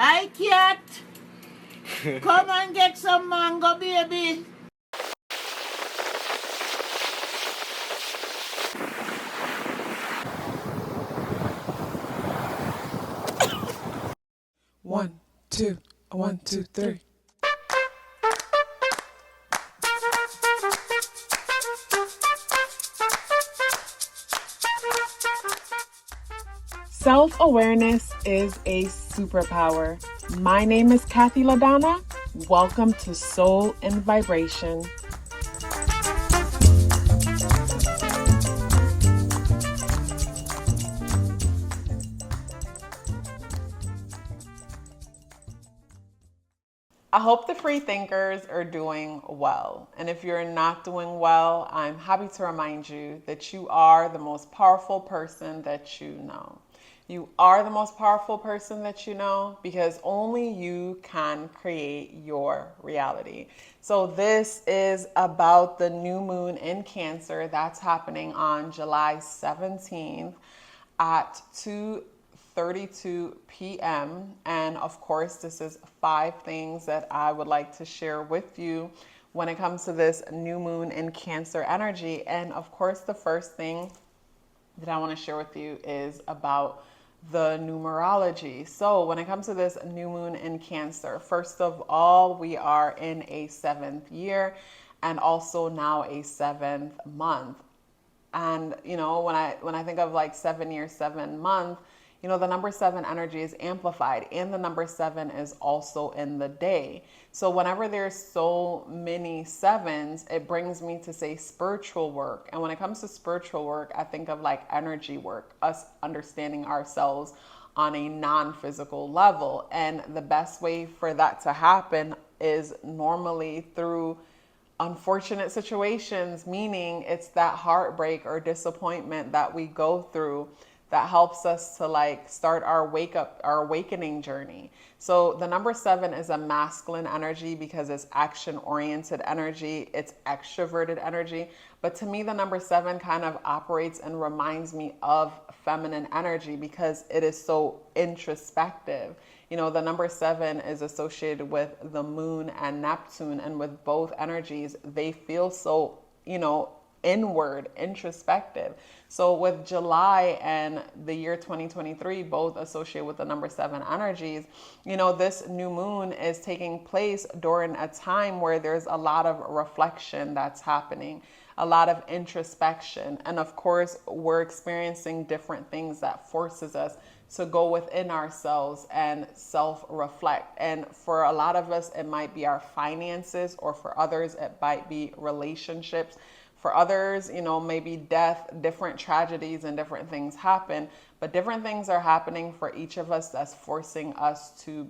Hi, cat. Come and get some mango, baby. One, two, 1, 2, 3. Self-awareness is a superpower. My name is KathyLaDonna. Welcome to Soul and Vibration. I hope the free thinkers are doing well. And if you're not doing well, I'm happy to remind you that you are the most powerful person that you know. You are the most powerful person that you know because only you can create your reality. So this is about the new moon in Cancer that's happening on July 17th at 2:32 p.m. And of course, this is 5 things that I would like to share with you when it comes to this new moon in Cancer energy. And of course, the first thing that I want to share with you is about the numerology. So when it comes to this new moon in Cancer, first of all, we are in a 7th year and also now a 7th month. And when I think of like 7 years, 7 month, the number 7 energy is amplified, and the number 7 is also in the day. So whenever there's so many 7s, it brings me to say spiritual work. And when it comes to spiritual work, I think of like energy work, us understanding ourselves on a non-physical level. And the best way for that to happen is normally through unfortunate situations, meaning it's that heartbreak or disappointment that we go through that helps us to like start our awakening journey. So the number 7 is a masculine energy because it's action oriented energy, it's extroverted energy. But to me, the number 7 kind of operates and reminds me of feminine energy because it is so introspective. The number 7 is associated with the moon and Neptune, and with both energies, they feel so, inward, introspective. So with July and the year 2023, both associated with the number 7 energies, this new moon is taking place during a time where there's a lot of reflection that's happening, a lot of introspection. And of course, we're experiencing different things that forces us to go within ourselves and self-reflect. And for a lot of us, it might be our finances, or for others, it might be relationships. For others, maybe death, different tragedies and different things happen, but different things are happening for each of us that's forcing us to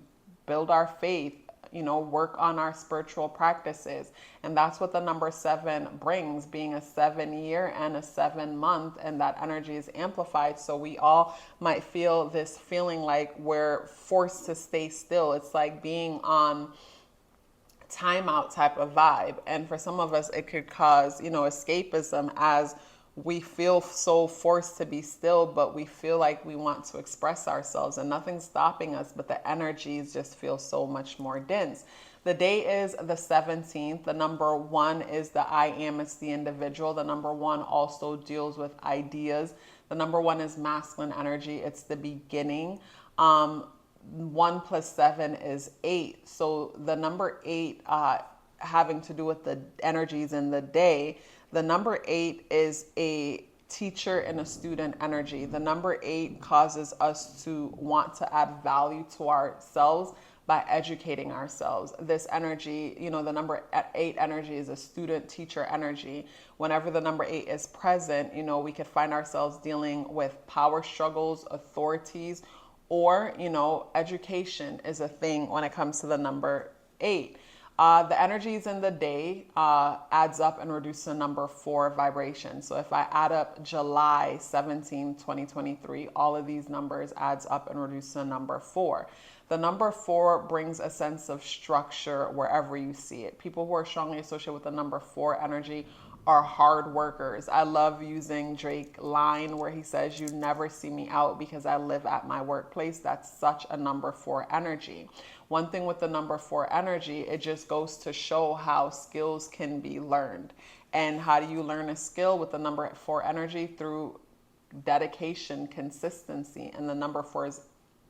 build our faith, work on our spiritual practices. And that's what the number 7 brings, being a 7 year and a 7 month, and that energy is amplified. So we all might feel this feeling like we're forced to stay still. It's like being on timeout type of vibe. And for some of us, it could cause, escapism, as we feel so forced to be still, but we feel like we want to express ourselves and nothing's stopping us, but the energies just feel so much more dense. The day is the 17th. The number 1 is the I am, it's the individual. The number 1 also deals with ideas. The number 1 is masculine energy, it's the beginning. 1 plus 7 is 8. So the number 8 having to do with the energies in the day. The number 8 is a teacher and a student energy. The number 8 causes us to want to add value to ourselves by educating ourselves. This energy, the number 8 energy is a student teacher energy. Whenever the number 8 is present, we could find ourselves dealing with power struggles, authorities, or, education is a thing when it comes to the number 8. The energies in the day adds up and reduces the number 4 vibration. So if I add up July 17, 2023, all of these numbers adds up and reduces the number 4. The number 4 brings a sense of structure wherever you see it. People who are strongly associated with the number 4 energy are hard workers. I love using Drake line where he says, "You never see me out because I live at my workplace." That's such a number 4 energy. One thing with the number 4 energy, it just goes to show how skills can be learned. And how do you learn a skill with the number 4 energy? Through dedication, consistency, and the number 4 is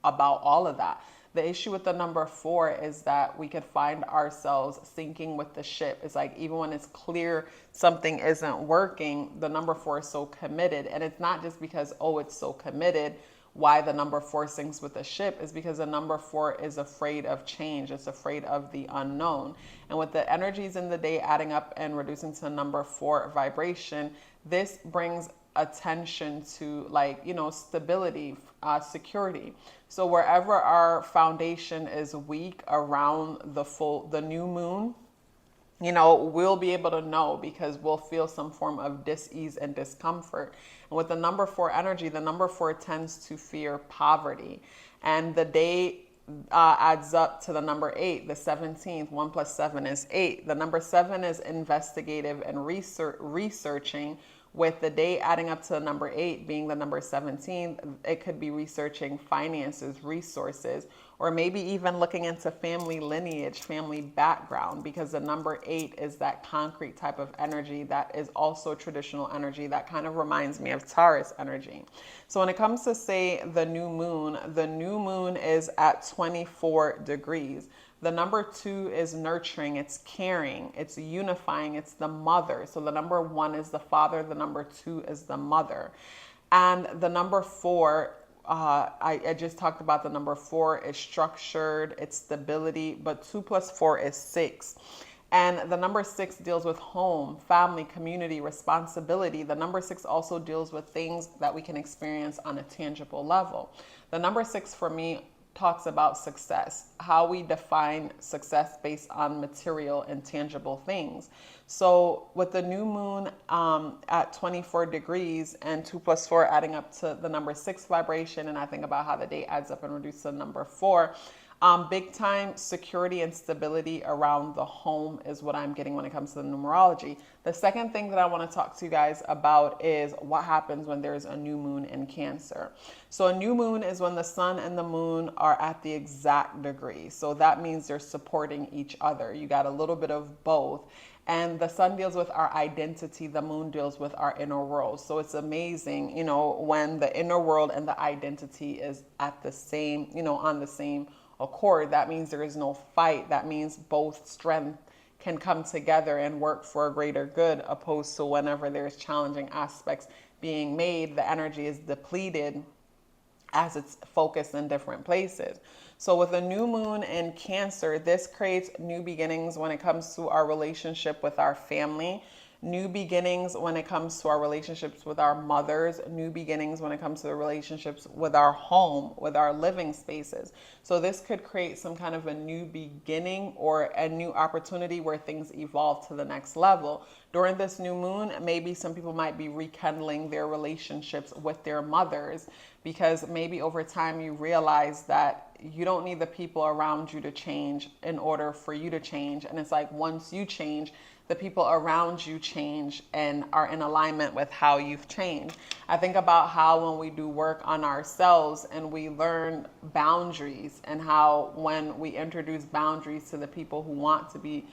about all of that. The issue with the number 4 is that we could find ourselves sinking with the ship. It's like even when it's clear something isn't working, the number 4 is so committed. And it's not just because, oh, it's so committed. Why the number 4 sinks with the ship is because the number 4 is afraid of change. It's afraid of the unknown. And with the energies in the day adding up and reducing to number 4 vibration, this brings attention to, like, you know, stability, security. So wherever our foundation is weak around the new moon, you know, we'll be able to know because we'll feel some form of dis-ease and discomfort. And with the number 4 energy, the number 4 tends to fear poverty. And the day adds up to the number 8, the 17th. 1 plus 7 is 8. The number 7 is investigative and researching, with the day adding up to the number 8 being the number 17. It could be researching finances, resources, or maybe even looking into family lineage, family background, because the number 8 is that concrete type of energy that is also traditional energy that kind of reminds me of Taurus energy. So when it comes to, say, the new moon is at 24 degrees. The number 2 is nurturing, it's caring, it's unifying, it's the mother. So the number 1 is the father, the number 2 is the mother. And the number 4, I just talked about the number 4 is structured, it's stability, but 2 plus 4 is 6. And the number 6 deals with home, family, community, responsibility. The number 6 also deals with things that we can experience on a tangible level. The number 6 for me talks about success, how we define success based on material and tangible things. So with the new moon at 24 degrees and 2 plus 4 adding up to the number 6 vibration, and I think about how the day adds up and reduces to number 4, big time security and stability around the home is what I'm getting when it comes to the numerology. The second thing that I want to talk to you guys about is what happens when there's a new moon in Cancer. So a new moon is when the sun and the moon are at the exact degree. So that means they're supporting each other. You got a little bit of both. And the sun deals with our identity, the moon deals with our inner world. So it's amazing, you know, when the inner world and the identity is at the same, you know, on the same accord. That means there is no fight. That means both strength can come together and work for a greater good, opposed to whenever there's challenging aspects being made, the energy is depleted as it's focused in different places. So with a new moon in Cancer, this creates new beginnings when it comes to our relationship with our family, new beginnings when it comes to our relationships with our mothers, new beginnings when it comes to the relationships with our home, with our living spaces. So this could create some kind of a new beginning or a new opportunity where things evolve to the next level. During this new moon, maybe some people might be rekindling their relationships with their mothers, because maybe over time you realize that you don't need the people around you to change in order for you to change. And it's like once you change, the people around you change and are in alignment with how you've changed. I think about how when we do work on ourselves and we learn boundaries, and how when we introduce boundaries to the people who want to be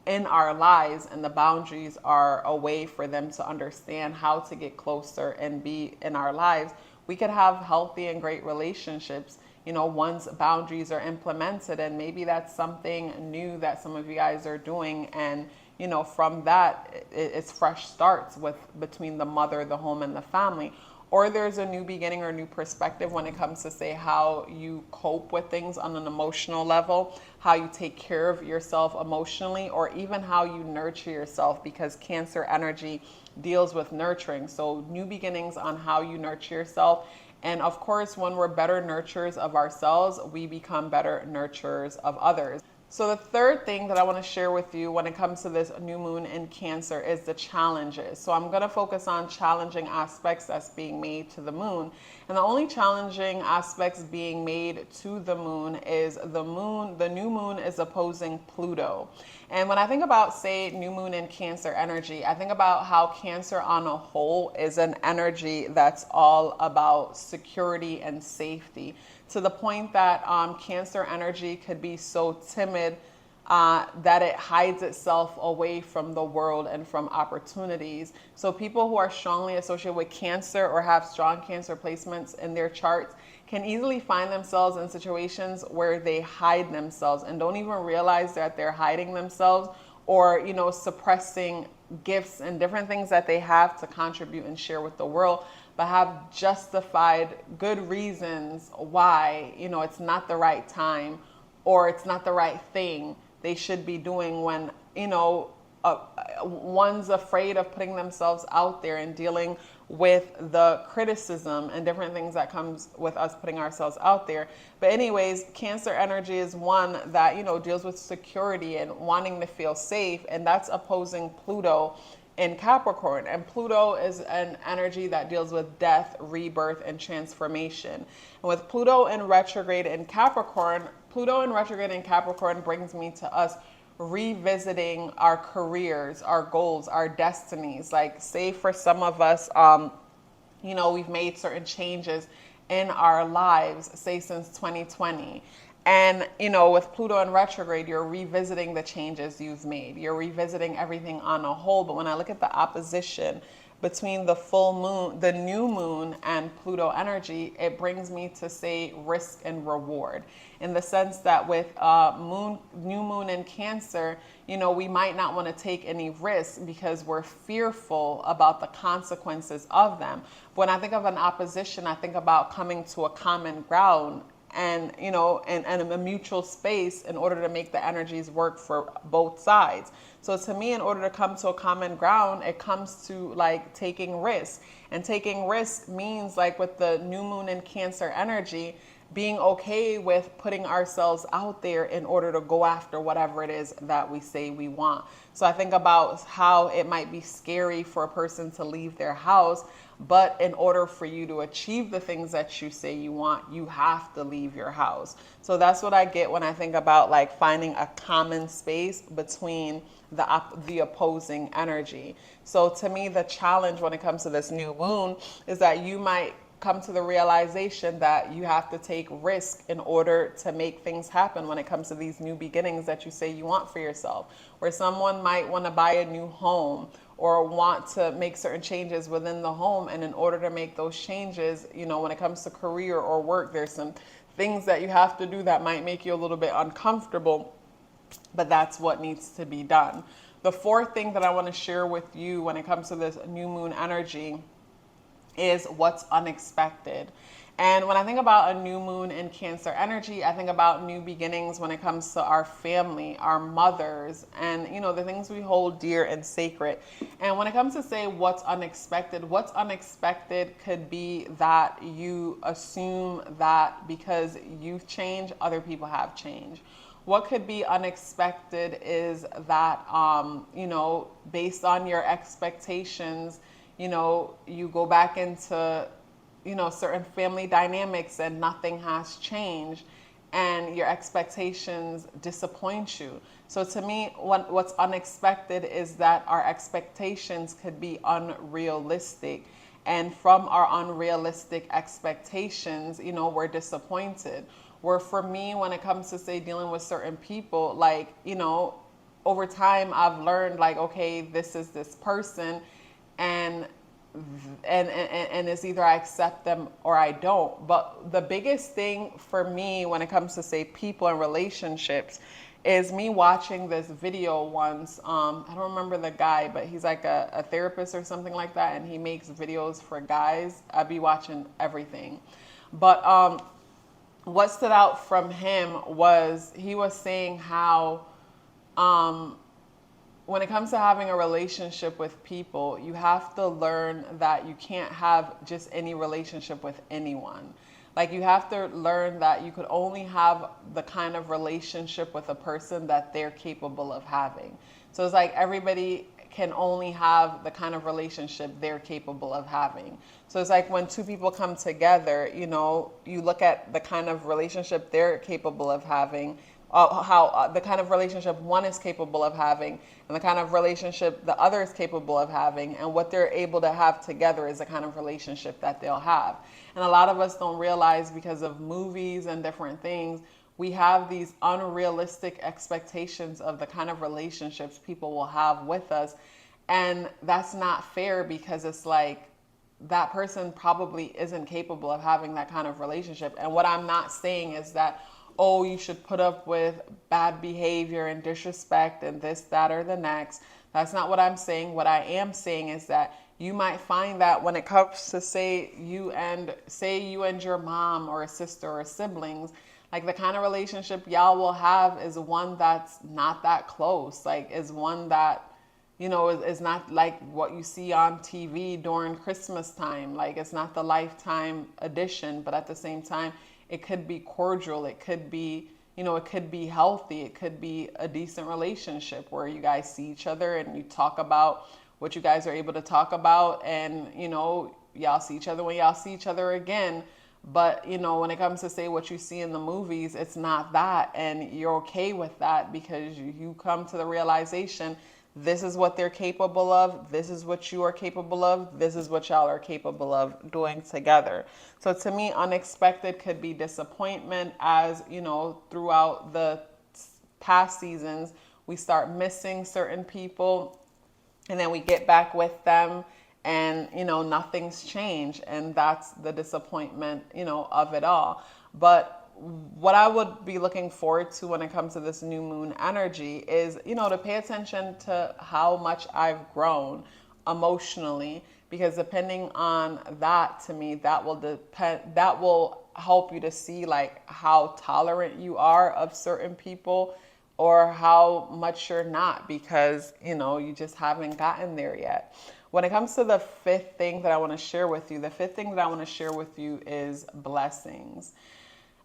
in our lives, and the boundaries are a way for them to understand how to get closer and be in our lives, we could have healthy and great relationships, you know, once boundaries are implemented. And maybe that's something new that some of you guys are doing. And you know, from that, it's fresh starts with between the mother, the home, and the family. Or there's a new beginning or new perspective when it comes to, say, how you cope with things on an emotional level, how you take care of yourself emotionally, or even how you nurture yourself, because Cancer energy deals with nurturing. So new beginnings on how you nurture yourself. And of course, when we're better nurturers of ourselves, we become better nurturers of others. So the third thing that I want to share with you when it comes to this new moon in Cancer is the challenges. So I'm going to focus on challenging aspects that's being made to the moon. And the only challenging aspects being made to the moon, the new moon is opposing Pluto. And when I think about, say, new moon in Cancer energy, I think about how Cancer on a whole is an energy that's all about security and safety, to the point that Cancer energy could be so timid that it hides itself away from the world and from opportunities. So people who are strongly associated with Cancer or have strong Cancer placements in their charts can easily find themselves in situations where they hide themselves and don't even realize that they're hiding themselves, or, you know, suppressing gifts and different things that they have to contribute and share with the world, but have justified good reasons why, you know, it's not the right time or it's not the right thing they should be doing, when, you know, one's afraid of putting themselves out there and dealing with the criticism and different things that comes with us putting ourselves out there. But anyways, Cancer energy is one that, you know, deals with security and wanting to feel safe, and that's opposing Pluto in Capricorn. And Pluto is an energy that deals with death, rebirth, and transformation. And with Pluto in retrograde in Capricorn, brings me to us revisiting our careers, our goals, our destinies. Like, say for some of us, you know, we've made certain changes in our lives, say since 2020. And, you know, with Pluto in retrograde, you're revisiting the changes you've made. You're revisiting everything on a whole. But when I look at the opposition between the full moon, the new moon, and Pluto energy, it brings me to say risk and reward, in the sense that with new moon in Cancer, you know, we might not want to take any risks because we're fearful about the consequences of them. When I think of an opposition, I think about coming to a common ground and, you know, and a mutual space in order to make the energies work for both sides. So to me, in order to come to a common ground, it comes to like taking risks. And taking risks means, like with the new moon in Cancer energy, being okay with putting ourselves out there in order to go after whatever it is that we say we want. So I think about how it might be scary for a person to leave their house, but in order for you to achieve the things that you say you want, you have to leave your house. So that's what I get when I think about like finding a common space between the opposing energy. So to me, the challenge when it comes to this new moon is that you might come to the realization that you have to take risk in order to make things happen when it comes to these new beginnings that you say you want for yourself. Where someone might want to buy a new home or want to make certain changes within the home, and in order to make those changes, you know, when it comes to career or work, there's some things that you have to do that might make you a little bit uncomfortable, but that's what needs to be done. The fourth thing that I want to share with you when it comes to this new moon energy is what's unexpected. And when I think about a new moon in Cancer energy, I think about new beginnings when it comes to our family, our mothers, and, you know, the things we hold dear and sacred. And when it comes to say what's unexpected could be that you assume that because you've changed, other people have changed. What could be unexpected is that, you know, based on your expectations, you know, you go back into, you know, certain family dynamics and nothing has changed and your expectations disappoint you. So to me, what's unexpected is that our expectations could be unrealistic. And from our unrealistic expectations, you know, we're disappointed. Where for me, when it comes to say dealing with certain people, like, you know, over time I've learned like, okay, this is this person, and it's either I accept them or I don't. But the biggest thing for me when it comes to say people and relationships is me watching this video once. I don't remember the guy, but he's like a therapist or something like that, and he makes videos for guys. I'd be watching everything. But what stood out from him was he was saying how when it comes to having a relationship with people, you have to learn that you can't have just any relationship with anyone. Like, you have to learn that you could only have the kind of relationship with a person that they're capable of having. So it's like everybody can only have the kind of relationship they're capable of having. So it's like when two people come together, you know, you look at the kind of relationship they're capable of having, how the kind of relationship one is capable of having, and the kind of relationship the other is capable of having, and what they're able to have together is the kind of relationship that they'll have. And a lot of us don't realize, because of movies and different things, we have these unrealistic expectations of the kind of relationships people will have with us. And that's not fair, because it's like that person probably isn't capable of having that kind of relationship. And what I'm not saying is that, oh, you should put up with bad behavior and disrespect and this, that, or the next. That's not what I'm saying. What I am saying is that you might find that when it comes to say you and your mom or a sister or siblings, like the kind of relationship y'all will have is one that's not that close. Like, is one that, you know, is not like what you see on TV during Christmas time. Like, it's not the Lifetime edition, but at the same time, it could be cordial. It could be, you know, it could be healthy. It could be a decent relationship where you guys see each other and you talk about what you guys are able to talk about. And, you know, y'all see each other when y'all see each other again. But, you know, when it comes to say what you see in the movies, it's not that. And you're okay with that, because you come to the realization, this is what they're capable of. This is what you are capable of. This is what y'all are capable of doing together. So to me, unexpected could be disappointment, as, you know, throughout the past seasons, we start missing certain people, and then we get back with them, and, you know, nothing's changed. And that's the disappointment, you know, of it all. But what I would be looking forward to when it comes to this new moon energy is, you know, to pay attention to how much I've grown emotionally, because depending on that, to me, that will help you to see like how tolerant you are of certain people, or how much you're not, because, you know, you just haven't gotten there yet. When it comes to the fifth thing that I want to share with you, is blessings.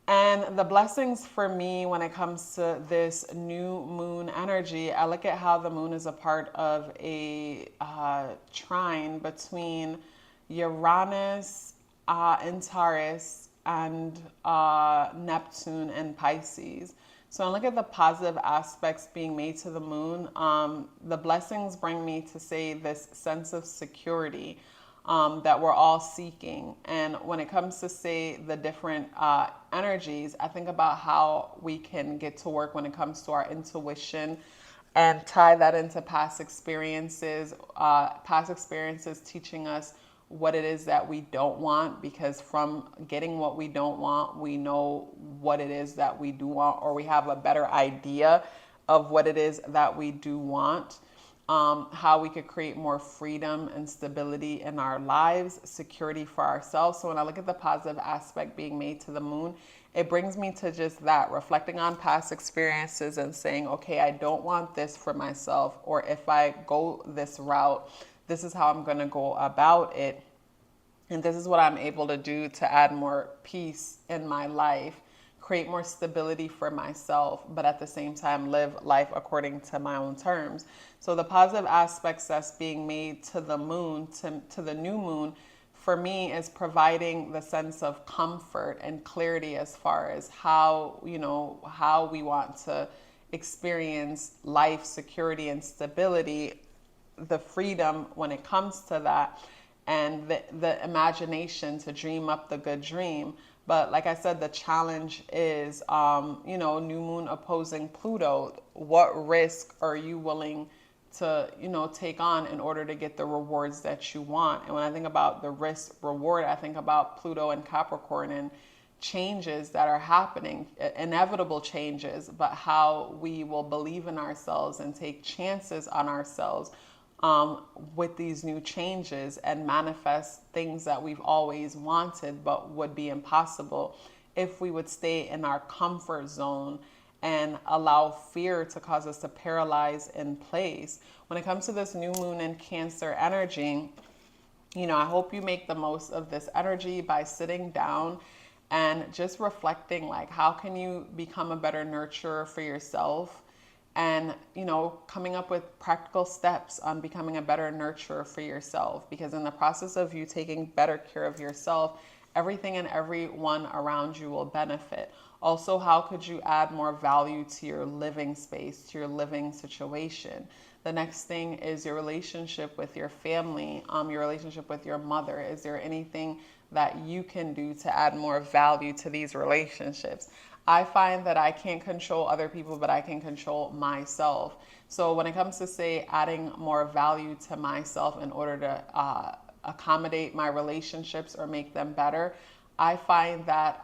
And the blessings for me, when it comes to this new moon energy, I look at how the moon is a part of a trine between Uranus in Taurus and Neptune and Pisces. So I look at the positive aspects being made to the moon. The blessings bring me to say this sense of security that we're all seeking. And when it comes to say the different energies, I think about how we can get to work when it comes to our intuition, and tie that into past experiences teaching us what it is that we don't want, because from getting what we don't want, we know what it is that we do want, or we have a better idea of what it is that we do want. How we could create more freedom and stability in our lives, security for ourselves. So when I look at the positive aspect being made to the moon, it brings me to just that, reflecting on past experiences and saying, okay, I don't want this for myself, or if I go this route, this is how I'm going to go about it. And this is what I'm able to do to add more peace in my life, create more stability for myself, but at the same time live life according to my own terms. So the positive aspects that's being made to the moon, to the new moon, for me is providing the sense of comfort and clarity as far as how, you know, how we want to experience life, security and stability, the freedom when it comes to that, and the imagination to dream up the good dream. But like I said, the challenge is, you know, new moon opposing Pluto. What risk are you willing to, you know, take on in order to get the rewards that you want? And when I think about the risk reward, I think about Pluto and Capricorn and changes that are happening, inevitable changes, but how we will believe in ourselves and take chances on ourselves with these new changes, and manifest things that we've always wanted but would be impossible if we would stay in our comfort zone and allow fear to cause us to paralyze in place. When it comes to this new moon in Cancer energy, you know, I hope you make the most of this energy by sitting down and just reflecting, like, how can you become a better nurturer for yourself, and, you know, coming up with practical steps on becoming a better nurturer for yourself, because in the process of you taking better care of yourself, everything and everyone around you will benefit. Also, how could you add more value to your living space, to your living situation? The next thing is your relationship with your family, your relationship with your mother. Is there anything that you can do to add more value to these relationships? I find that I can't control other people, but I can control myself. So when it comes to, say, adding more value to myself in order to accommodate my relationships or make them better, I find that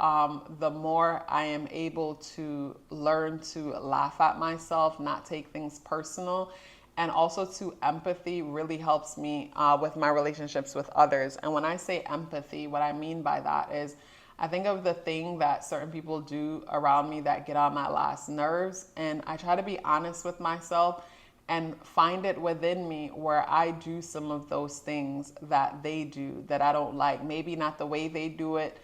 the more I am able to learn to laugh at myself, not take things personal, and also to empathy really helps me with my relationships with others. And when I say empathy, what I mean by that is I think of the thing that certain people do around me that get on my last nerves, and I try to be honest with myself and find it within me where I do some of those things that they do that I don't like. Maybe not the way they do it,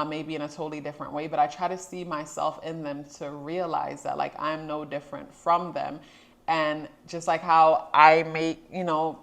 maybe in a totally different way, but I try to see myself in them to realize that, like, I'm no different from them. And just like how I make, you know,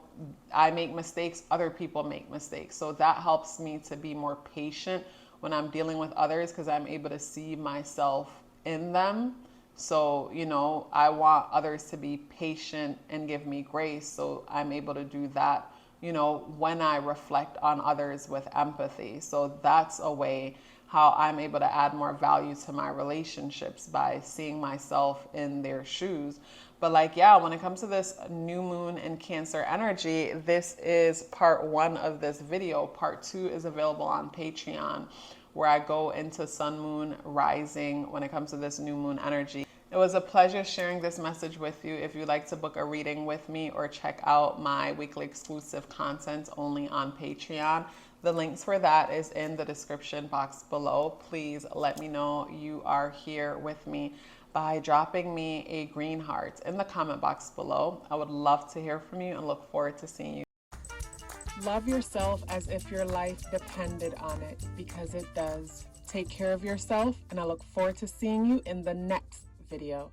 I make mistakes, other people make mistakes. So that helps me to be more patient when I'm dealing with others, because I'm able to see myself in them. So, you know, I want others to be patient and give me grace. So I'm able to do that, you know, when I reflect on others with empathy. So that's a way how I'm able to add more value to my relationships, by seeing myself in their shoes. But, like, yeah, when it comes to this new moon in Cancer energy, this is part 1 of this video. Part 2 is available on Patreon, where I go into sun, moon, rising when it comes to this new moon energy. It was a pleasure sharing this message with you. If you'd like to book a reading with me or check out my weekly exclusive content only on Patreon, the links for that is in the description box below. Please let me know you are here with me by dropping me a green heart in the comment box below. I would love to hear from you and look forward to seeing you. Love yourself as if your life depended on it, because it does. Take care of yourself, and I look forward to seeing you in the next video.